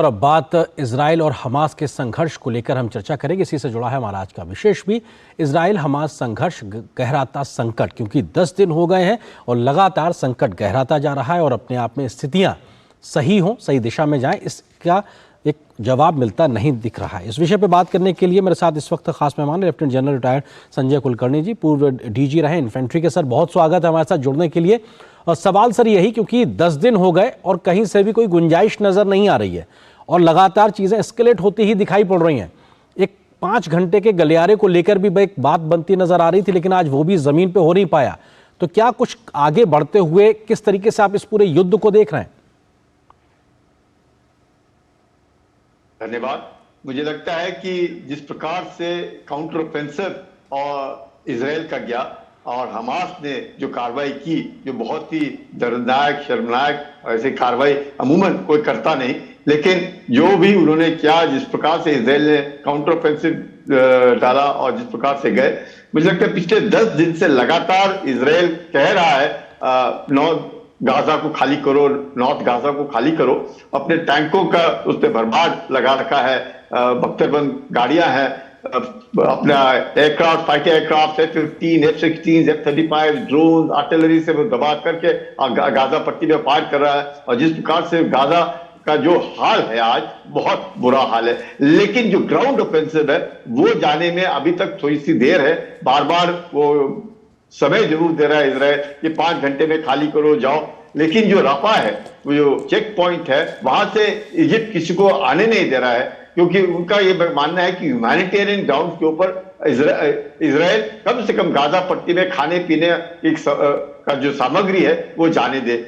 और अब बात इजराइल और हमास के संघर्ष को लेकर हम चर्चा करेंगे। इसी से जुड़ा है हमारा आज का विशेष भी। इजराइल हमास संघर्ष गहराता संकट, क्योंकि 10 दिन हो गए हैं और लगातार संकट गहराता जा रहा है और अपने आप में स्थितियां सही हों, सही दिशा में जाएं, इसका एक जवाब मिलता नहीं दिख रहा है। इस विषय पर बात करने के लिए मेरे साथ इस वक्त खास मेहमान lieutenant general retired Sanjay Kulkarni ji, पूर्व डीजी रहे इन्फेंट्री के। सर, बहुत स्वागत है हमारे साथ जुड़ने के लिए। और सवाल सर यही, क्योंकि 10 दिन हो गए और कहीं से भी कोई गुंजाइश नजर नहीं आ रही है और लगातार चीजें एस्केलेट होती ही दिखाई पड़ रही हैं। एक 5 घंटे के गलियारे को लेकर भी एक बात बनती नजर आ रही थी, लेकिन आज वो भी जमीन पे हो नहीं पाया। तो क्या कुछ आगे बढ़ते हुए किस तरीके से आप इस पूरे युद्ध को देख रहे हैं? धन्यवाद। मुझे लगता है कि जिस प्रकार से काउंटर ऑफेंसिव और इजराइल का गया और हमास ने जो कार्रवाई की, जो बहुत ही दर्दनाक, शर्मनाक, ऐसी कार्रवाई अमूमन कोई करता नहीं, लेकिन जो भी उन्होंने किया, जिस प्रकार से इजराइल ने काउंटर ऑफेंसिव डाला और जिस प्रकार से गए, मुझे लगता है पिछले 10 दिन से लगातार इजराइल कह रहा है नॉर्थ गाजा को खाली करो, नॉर्थ गाजा को खाली करो। अपने टैंकों का उस पर भरमार लगा रखा है, बख्तरबंद गाड़ियां हैं, अपना aircraft, fighter aircraft, F-15, F-16, F-35, drone, artillery से वो दबा करके गाजा पट्टी में फायर कर रहा है। और जिस प्रकार से गाजा का जो हाल है आज, बहुत बुरा हाल है। लेकिन जो ग्राउंड ऑफेंसिव है वो जाने में अभी तक थोड़ी सी देर है। बार बार वो समय जरूर दे रहा है इजराइल कि 5 घंटे में खाली करो, जाओ, लेकिन जो रफा है, वो जो चेक पॉइंट है, वहां से इजिप्ट किसी को आने नहीं दे रहा है, क्योंकि उनका ये मानना है कि ह्यूमैनिटेरियन ग्राउंड के ऊपर इजराइल कम से कम गाजा पट्टी में खाने पीने का जो सामग्री है वो जाने दे।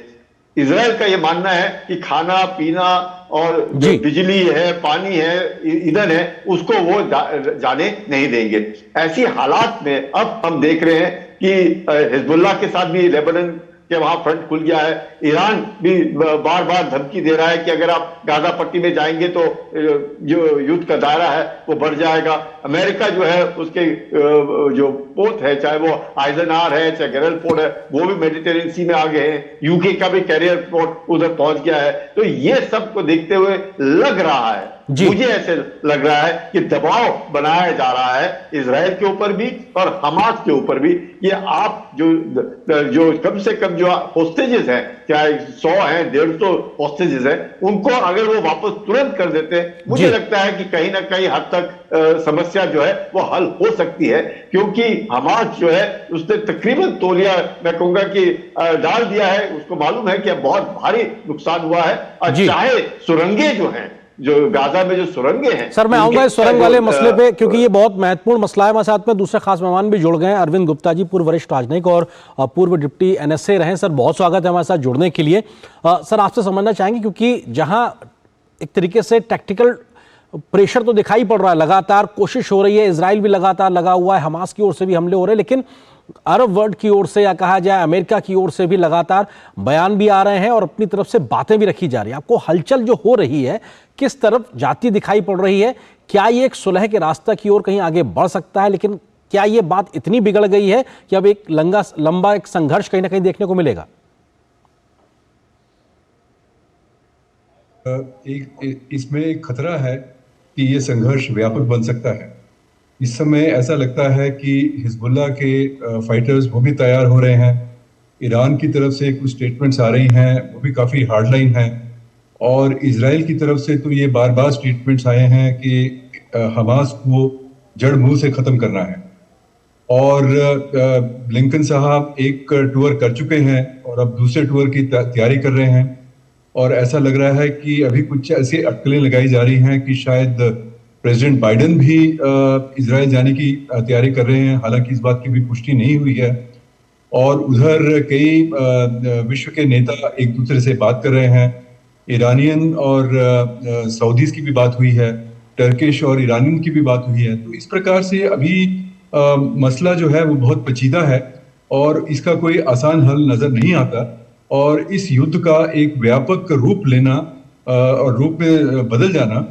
इजराइल का ये मानना है कि खाना पीना और जो बिजली है, पानी है, ईंधन है, उसको वो जाने नहीं देंगे। ऐसी हालात में अब हम देख रहे हैं कि हिजबुल्लाह के साथ भी लेबनान के वहां फ्रंट खुल गया है। ईरान भी बार बार धमकी दे रहा है कि अगर आप गाजा पट्टी में जाएंगे तो जो युद्ध का दायरा है वो बढ़ जाएगा। अमेरिका जो है उसके जो पोत है, चाहे वो आइजनहावर है, चाहे गेरल्ड है, वो भी मेडिटेरियन सी में आ गए हैं। यूके का भी कैरियर पोर्ट उधर पहुंच गया है। तो ये सब को देखते हुए लग रहा है, मुझे ऐसे लग रहा है कि दबाव बनाया जा रहा है इजराइल के ऊपर भी और हमास के ऊपर भी। ये आप जो कम से कम जो होस्टेजेस हैं, चाहे 100 हैं, 150 होस्टेजेस हैं, उनको अगर वो वापस तुरंत कर देते हैं, मुझे लगता है कि कहीं ना कहीं हद तक समस्या जो है वो हल हो सकती है। क्योंकि हमास जो है उसने तकरीबन तौलिया, मैं कहूंगा कि डाल दिया है। उसको मालूम है कि अब बहुत भारी नुकसान हुआ है। और चाहे सुरंगें जो हैं, जो गाजा में जो सुरंगें हैं, सर मैं आऊंगा इस सुरंग वाले मसले पे, क्योंकि ये बहुत महत्वपूर्ण मसला है। हमारे साथ में दूसरे खास मेहमान भी जुड़ गए हैं, अरविंद गुप्ता जी, पूर्व वरिष्ठ राजनयिक और पूर्व डिप्टी NSA रहे। सर, बहुत स्वागत है हमारे साथ जुड़ने के लिए। सर, आपसे समझना चाहेंगे, क्योंकि जहां एक तरीके से टैक्टिकल प्रेशर तो दिखाई पड़ रहा है, लगातार कोशिश हो रही है, इजराइल भी लगातार लगा हुआ है, हमास की ओर से भी हमले हो रहे हैं, लेकिन अरब वर्ल्ड की ओर से या कहा जाए अमेरिका की ओर से भी लगातार बयान भी आ रहे हैं और अपनी तरफ से बातें भी रखी जा रही है। आपको हलचल जो हो रही है किस तरफ जाती दिखाई पड़ रही है? क्या ये एक सुलह के रास्ता की ओर कहीं आगे बढ़ सकता है? लेकिन क्या ये बात इतनी बिगड़ गई है कि अब एक लंबा एक संघर्ष कहीं ना कहीं देखने को मिलेगा? इसमें एक खतरा है कि ये संघर्ष व्यापक बन सकता है। इस समय ऐसा लगता है कि हिजबुल्लाह के फाइटर्स वो भी तैयार हो रहे हैं। ईरान की तरफ से कुछ स्टेटमेंट्स आ रही हैं, वो भी काफ़ी हार्डलाइन हैं। और इजराइल की तरफ से तो ये बार बार स्टेटमेंट्स आए हैं कि हमास को जड़ मूल से ख़त्म करना है। और ब्लिंकन साहब एक टूर कर चुके हैं और अब दूसरे टूर की तैयारी कर रहे हैं। और ऐसा लग रहा है कि अभी कुछ ऐसी अटकलें लगाई जा रही हैं कि शायद प्रेसिडेंट बाइडेन भी इजराइल जाने की तैयारी कर रहे हैं। हालांकि इस बात की भी पुष्टि नहीं हुई है। और उधर कई विश्व के नेता एक दूसरे से बात कर रहे हैं। ईरानियन और सऊदीज की भी बात हुई है, टर्किश और ईरानियन की भी बात हुई है। तो इस प्रकार से अभी मसला जो है वो बहुत पेचीदा है और इसका कोई आसान हल नजर नहीं आता। और इस युद्ध का एक व्यापक रूप लेना और रूप में बदल जाना,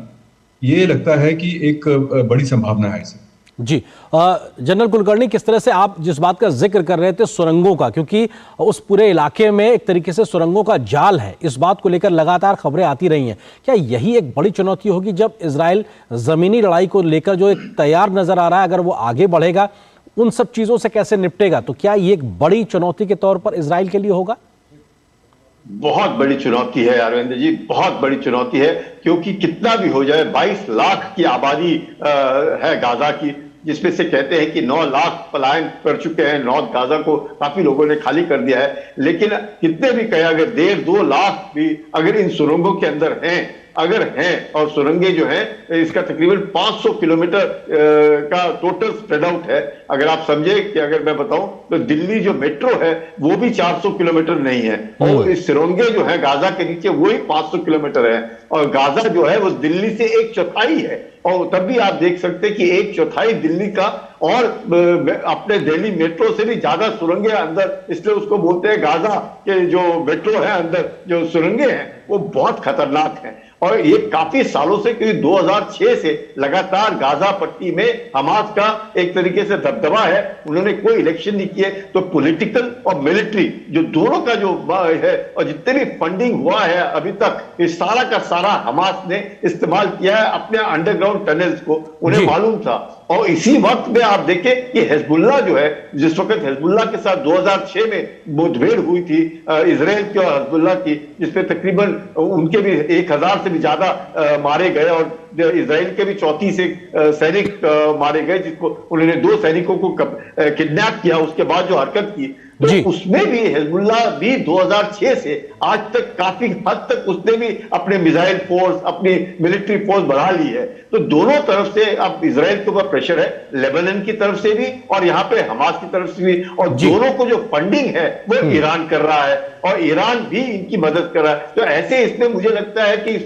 ये लगता है कि एक बड़ी संभावना है इसे। जी। जनरल कुलकर्णी, किस तरह से आप जिस बात का जिक्र कर रहे थे सुरंगों का, क्योंकि उस पूरे इलाके में एक तरीके से सुरंगों का जाल है, इस बात को लेकर लगातार खबरें आती रही हैं, क्या यही एक बड़ी चुनौती होगी जब इजराइल जमीनी लड़ाई को लेकर जो एक तैयार नजर आ रहा है, अगर वो आगे बढ़ेगा उन सब चीजों से कैसे निपटेगा, तो क्या ये एक बड़ी चुनौती के तौर पर इजराइल के लिए होगा? बहुत बड़ी चुनौती है अरविंद जी, बहुत बड़ी चुनौती है, क्योंकि कितना भी हो जाए 22 लाख की आबादी है गाजा की, जिसमें से कहते हैं कि 9 लाख पलायन कर चुके हैं, नॉर्थ गाजा को काफी लोगों ने खाली कर दिया है। लेकिन कितने भी कहे, अगर 1.5-2 लाख भी अगर इन सुरंगों के अंदर हैं और सुरंगे जो हैं इसका तकरीबन 500 किलोमीटर का टोटल स्प्रेड आउट है। अगर आप समझे कि अगर मैं बताऊं तो दिल्ली जो मेट्रो है वो भी 400 किलोमीटर नहीं है, और इस सुरंगे जो है गाजा के नीचे वही 500 किलोमीटर है, और गाजा जो है वो दिल्ली से 1/4 है, और तब भी आप देख सकते हैं कि 1/4 दिल्ली का और अपने दिल्ली मेट्रो से भी ज्यादा सुरंगे अंदर, इसलिए उसको बोलते हैं गाजा के जो मेट्रो है अंदर जो सुरंगे हैं वो बहुत खतरनाक है। और ये काफी सालों से, क्योंकि 2006 से लगातार गाजा पट्टी में हमास का एक तरीके से दबदबा है, उन्होंने कोई इलेक्शन नहीं किए, तो पॉलिटिकल और मिलिट्री जो दोनों का जो है, और जितने भी फंडिंग हुआ है अभी तक, ये सारा का सारा हमास ने इस्तेमाल किया है अपने अंडरग्राउंड टनल्स को, उन्हें मालूम था। और इसी वक्त में आप देखें कि हिजबुल्लाह जो है, जिस वक्त हिजबुल्लाह के साथ 2006 में मुठभेड़ हुई थी इजराइल की और हिजबुल्लाह की, जिसपे तकरीबन उनके भी 1000 से भी ज्यादा मारे गए, और इजराइल के भी 34 से सैनिक मारे गए, जिसको उन्होंने 2 सैनिकों को किडनैप किया उसके बाद जो हरकत की, तो उसमें भी हिजबुल्लाह भी 2006 से आज तक काफी हद तक उसने भी अपने मिसाइल फोर्स, अपनी मिलिट्री फोर्स बढ़ा ली है। तो दोनों तरफ से अब इजराइल के ऊपर प्रेशर है, लेबनान की तरफ से भी और यहाँ पे हमास की तरफ से भी, और दोनों को जो फंडिंग है वो ईरान कर रहा है, और ईरान भी इनकी मदद कर रहा है। तो ऐसे इसमें मुझे लगता है कि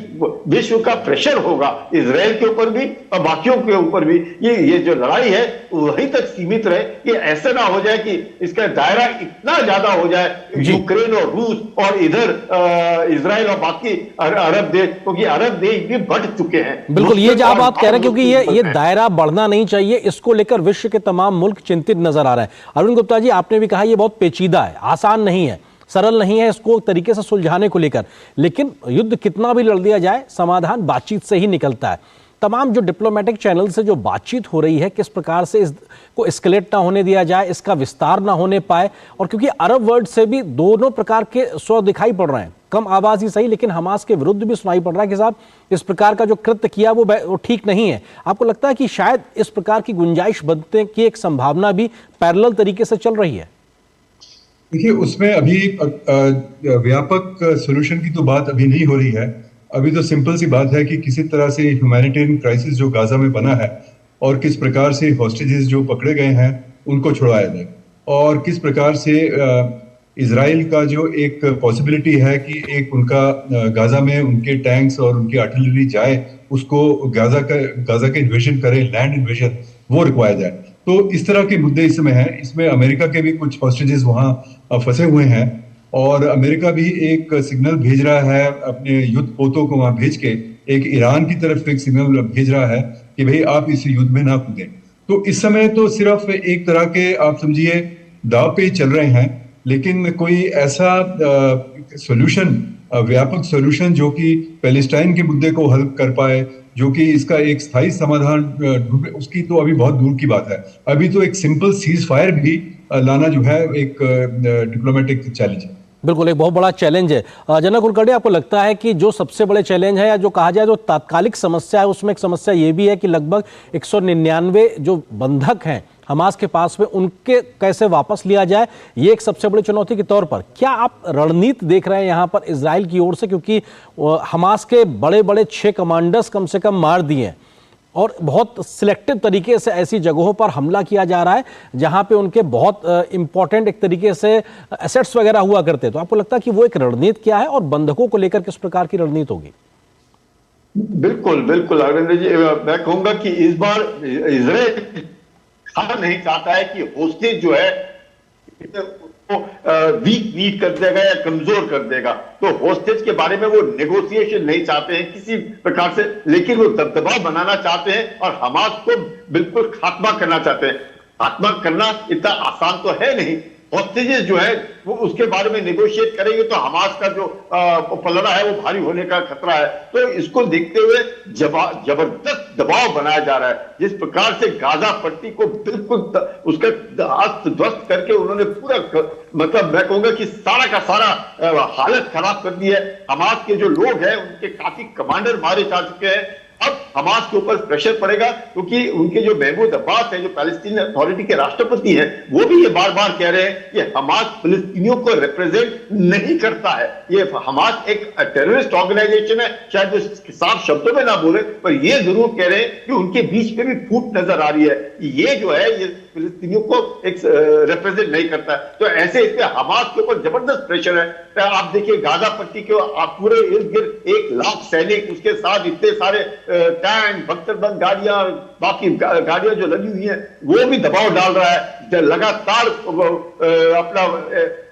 विश्व का प्रेशर होगा इजराइल के ऊपर भी और बाकियों के ऊपर भी, ये जो लड़ाई है वहीं तक सीमित रहे, कि ऐसा ना हो जाए कि इसका दायरा इतना ज्यादा हो जाए, यूक्रेन और रूस और इधर इजराइल और बाकी अरब देश, क्योंकि अरब देश भी बढ़ चुके हैं। बिल्कुल, ये जो आप बात कह रहे हैं, क्योंकि ये दायरा बढ़ना नहीं चाहिए, इसको लेकर विश्व के तमाम मुल्क चिंतित नजर आ रहे हैं। अरुण गुप्ता जी, आपने भी कहा ये बहुत पेचीदा है, आसान नहीं है, सरल नहीं है इसको तरीके से सुलझाने को लेकर, लेकिन युद्ध कितना भी लड़ दिया जाए समाधान बातचीत से ही निकलता है। तमाम जो डिप्लोमेटिक चैनल से जो बातचीत हो रही है, किस प्रकार से इसको एस्केलेट ना होने दिया जाए, इसका विस्तार ना होने पाए, और क्योंकि अरब वर्ल्ड से भी दोनों प्रकार के स्वर दिखाई पड़ रहे हैं, कम आवाज ही सही लेकिन हमास के विरुद्ध भी सुनाई पड़ रहा है कि साहब इस प्रकार का जो कृत्य किया वो ठीक नहीं है। आपको लगता है कि शायद इस प्रकार की गुंजाइश बनने की एक संभावना भी पैरेलल तरीके से चल रही है? देखिए, उसमें अभी व्यापक सॉल्यूशन की तो बात अभी नहीं हो रही है। अभी तो सिंपल सी बात है कि किसी तरह से ह्यूमैनिटेरियन क्राइसिस जो गाजा में बना है, और किस प्रकार से हॉस्टेजेस जो पकड़े गए हैं उनको छुड़ाया जाए, और किस प्रकार से इजराइल का जो एक पॉसिबिलिटी है कि एक उनका गाजा में उनके टैंक्स और उनकी आर्टिलरी जाए, उसको गाजा का इन्वेजन करे, लैंड इन्वेजन, वो रुकवाया जाए। तो इस तरह के मुद्दे इस समय हैं। इसमें अमेरिका के भी कुछ हॉस्टेजेस वहां फंसे हुए हैं, और अमेरिका भी एक सिग्नल भेज रहा है अपने युद्ध पोतों को वहां भेज के, एक ईरान की तरफ एक सिग्नल भेज रहा है कि भाई आप इस युद्ध में ना कूदें। तो इस समय तो सिर्फ एक तरह के आप समझिए दाव पे चल रहे हैं, लेकिन कोई ऐसा सॉल्यूशन, व्यापक सॉल्यूशन जो कि पैलेस्टाइन के मुद्दे को हल कर पाए, जो कि इसका एक स्थायी समाधान ढूंढे, उसकी तो अभी बहुत दूर की बात है। अभी तो एक सिंपल सीज फायर भी लाना जो है एक डिप्लोमेटिक चैलेंज है। बिल्कुल, एक बहुत बड़ा चैलेंज है। जनरल कुलकर्णी, आपको लगता है कि जो सबसे बड़े चैलेंज है, या जो कहा जाए जो तात्कालिक समस्या है, उसमें एक समस्या ये भी है कि लगभग 199 जो बंधक हैं हमास के पास में, उनके कैसे वापस लिया जाए, ये एक सबसे बड़ी चुनौती के तौर पर क्या आप रणनीति देख रहे हैं यहाँ पर इजराइल की ओर से? क्योंकि हमास के बड़े बड़े 6 कमांडर्स कम से कम मार दिए, और बहुत सिलेक्टिव तरीके से ऐसी जगहों पर हमला किया जा रहा है जहां पे उनके बहुत इंपॉर्टेंट एक तरीके से एसेट्स वगैरह हुआ करते। तो आपको लगता है कि वो एक रणनीति क्या है, और बंधकों को लेकर किस प्रकार की रणनीति होगी? बिल्कुल बिल्कुल अरविंद जी, मैं कहूंगा कि इस बार इजराइल नहीं चाहता है कि होस्टेज जो है वीक कर देगा या कमजोर कर देगा। तो होस्टेज के बारे में वो नेगोशिएशन नहीं चाहते हैं किसी प्रकार से, लेकिन वो दबदबा बनाना चाहते हैं और हमास को बिल्कुल खात्मा करना चाहते हैं। खात्मा करना इतना आसान तो है नहीं। होस्टेजेस जो है वो उसके बारे में नेगोशिएट करेंगे तो हमास का जो पलड़ा है वो भारी होने का खतरा है। तो इसको देखते हुए जबरदस्त दबाव बनाया जा रहा है। जिस प्रकार से गाजा पट्टी को बिल्कुल उसका अस्त ध्वस्त करके उन्होंने पूरा मतलब मैं कहूंगा कि सारा का सारा हालत खराब कर दी है। हमास के जो लोग हैं उनके काफी कमांडर मारे जा चुके हैं। अब हमास के ऊपर प्रेशर पड़ेगा क्योंकि उनके जो महमूद अब्बास है, जो पैलेस्टीन अथॉरिटी के राष्ट्रपति हैं, वो भी ये बार बार कह रहे हैं कि हमास फिलिस्तीनियों को रिप्रेजेंट नहीं करता है। ये हमास एक टेररिस्ट ऑर्गेनाइजेशन है। शायद वो साफ शब्दों में ना बोले पर ये जरूर कह रहे हैं कि उनके बीच में भी फूट नजर आ रही है। ये जो है ये फिलिस्तीनियों को एक रिप्रेजेंट नहीं करता है। तो ऐसे इसमें हमास के ऊपर जबरदस्त प्रेशर है। आप देखिए गाजा पट्टी के आप पूरे इर्द गिर्द 1 लाख सैनिक, उसके साथ इतने सारे टैंक, बख्तरबंद गाड़ियां, बाकी गाड़ियां जो लगी हुई हैं, वो भी दबाव डाल रहा है। लगातार अपना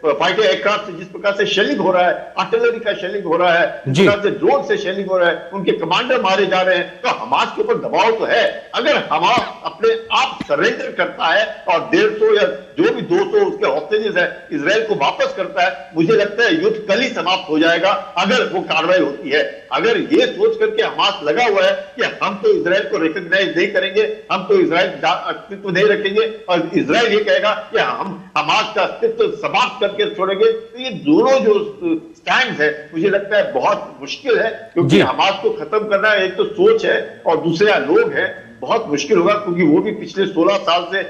फाइटर एयरक्राफ्ट से जिस प्रकार से शेलिंग हो रहा है, आर्टिलरी का शेलिंग हो रहा है, जिस प्रकार से ड्रोन से शेलिंग हो रहा है, उनके कमांडर मारे जा रहे हैं। तो हमास के ऊपर दबाव तो है। अगर हमास अपने आप सरेंडर करता है और 150 या जो भी 200 उसके हॉस्टेजेस है इजराइल को वापस करता है, मुझे लगता है युद्ध कल ही समाप्त हो जाएगा अगर वो कार्रवाई होती है। अगर ये सोच करके हमास लगा हुआ है कि हम तो इजराइल को रिकॉग्नाइज नहीं करेंगे, हम तो इजराइल अस्तित्व नहीं रखेंगे और इजराइल ये कहेगा कि हम हमास का अस्तित्व समाप्त करके छोड़ेंगे, तो ये दोनों जो स्टैंड है मुझे लगता है बहुत मुश्किल है। क्योंकि हमास को खत्म करना एक तो सोच है और दूसरा लोग है, बहुत मुश्किल होगा क्योंकि वो भी पिछले 16 साल से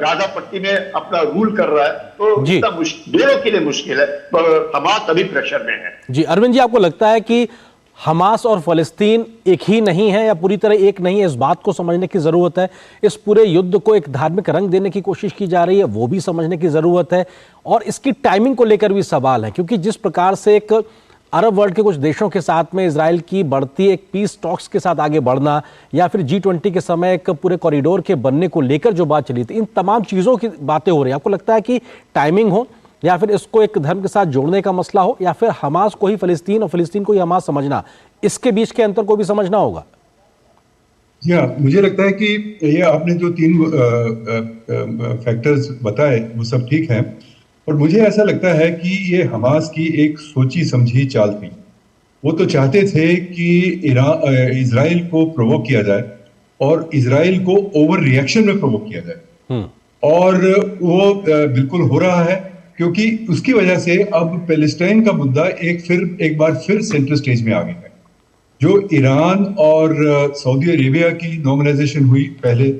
गाजा पट्टी में अपना रूल कर रहा है। तो दोनों के लिए मुश्किल है। हमास अभी प्रेशर में है। जी अरविंद जी, आपको लगता है कि हमास और फलस्तीन एक ही नहीं है या पूरी तरह एक नहीं है? इस बात को समझने की जरूरत है। इस पूरे युद्ध को एक धार्मिक रंग देने की कोशिश की जा रही है, वो भी समझने की जरूरत है। और इसकी टाइमिंग को लेकर भी सवाल है क्योंकि जिस प्रकार से एक अरब वर्ल्ड के कुछ देशों के साथ में इजराइल की बढ़ती एक पीस टॉक्स के साथ आगे बढ़ना या फिर G20 के समय एक पूरे कॉरिडोर के बनने को लेकर जो बात चली थी, इन तमाम चीज़ों की बातें हो रही है। आपको लगता है कि टाइमिंग हो या फिर इसको एक धर्म के साथ जोड़ने का मसला हो या फिर हमास को ही फलस्तीन और फलस्तीन को ही हमास समझना, इसके बीच के अंतर को भी समझना होगा? मुझे लगता है कि ये आपने जो 3 फैक्टर्स बताए वो सब ठीक है और मुझे ऐसा लगता है कि ये हमास की एक सोची समझी चाल थी। वो तो चाहते थे कि इजराइल को प्रोवोक किया जाए और इजराइल को ओवर रिएक्शन में प्रोवोक किया जाए और वो बिल्कुल हो रहा है क्योंकि उसकी वजह से अब पैलेस्टाइन का मुद्दा एक बार फिर सेंटर स्टेज में आ गया है। जो ईरान और सऊदी अरेबिया की नॉर्मलाइजेशन हुई पहले,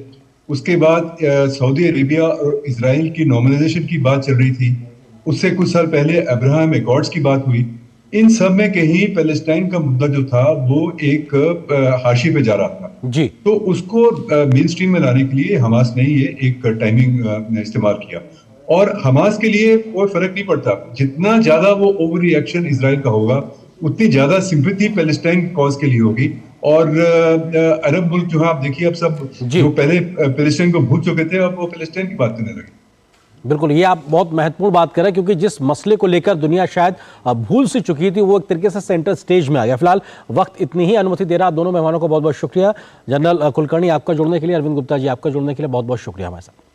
उसके बाद सऊदी अरेबिया और इजराइल की नॉर्मलाइजेशन की बात चल रही थी, उससे कुछ साल पहले अब्राहम एकॉर्ड्स की बात हुई। इन सब में कहीं पैलेस्टाइन का मुद्दा जो था वो एक हाशी पे जा रहा था जी। तो उसको मेन स्ट्रीम में लाने के लिए हमास ने ये एक टाइमिंग इस्तेमाल किया और हमास के लिए कोई फर्क नहीं पड़ता। जितना ज्यादा वो ओवर रिएक्शन इजराइल का होगा उतनी ज्यादा सिंपैथी पैलेस्टाइन कॉज के लिए होगी। और अरब मुल्क जो है आप देखिए अब सब जो पहले पैलेस्टाइन को भूल चुके थे अब वो पैलेस्टाइन की बात करने लगे। बिल्कुल, ये आप बहुत महत्वपूर्ण बात कर रहे हैं क्योंकि जिस मसले को लेकर दुनिया शायद भूल सी चुकी थी वो एक तरीके से सेंटर स्टेज में आ गया। फिलहाल वक्त इतनी ही अनुमति दे रहा। दोनों मेहमानों को बहुत बहुत शुक्रिया। जनरल कुलकर्णी आपका जुड़ने के लिए, अरविंद गुप्ता जी आपका जुड़ने के लिए बहुत बहुत शुक्रिया हमारे साथ।